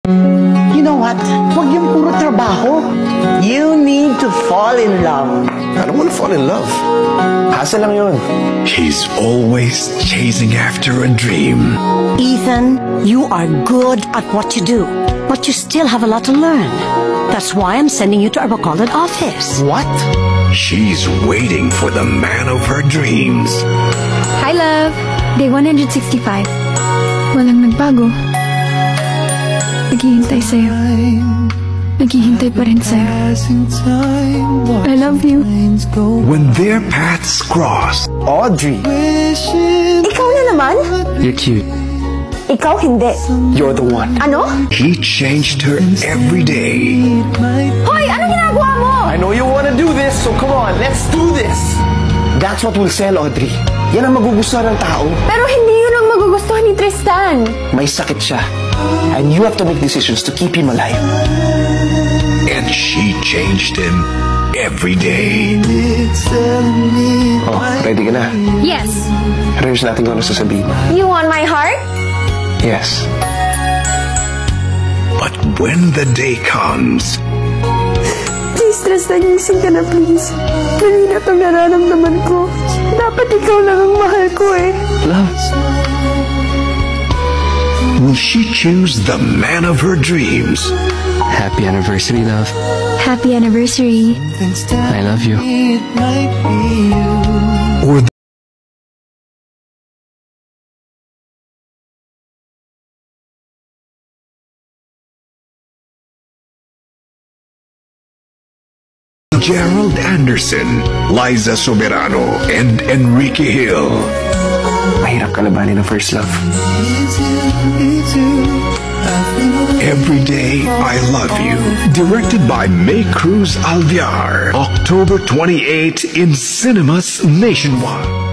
You know what? Huwag yung puro trabaho. You need to fall in love. I don't want to fall in love. Hassle lang yun. He's always chasing after a dream. Ethan, you are good at what you do, but you still have a lot to learn. That's why I'm sending you to our Bacolod office. What? She's waiting for the man of her dreams. Hi, love. Day 165. Walang nagbago. Naghihintay sa'yo. Naghihintay pa rin sa'yo. I love you. When their paths cross, Audrey, Ikaw na naman? you're cute. Ikaw hindi. You're the one. Ano? he changed her every day. Hoy! Ano ginagawa mo? I know you wanna do this, so come on, let's do this! That's what will sell, Audrey. Yan ang magugustuhan ng tao. Pero hindi yun ang magugustuhan ni Tristan. May sakit siya. And you have to make decisions to keep him alive. And she changed him every day. Oh, ready ka na? Yes. Rehearse natin kung ano sasabihin. You want my heart? Yes. But when the day comes, Please, Tristan, gising ka na, please. Kanina itong nararamdaman ko. Dapat ikaw lang ang mahal ko eh. Love. will she choose the man of her dreams? Happy anniversary, love. Happy anniversary. I love you. Or Gerald Anderson, Liza Soberano, and Enrique Hill. Mahirap kalabanin ang first love. Every Day I Love You. Directed by May Cruz Alviar. October 28 in cinemas nationwide.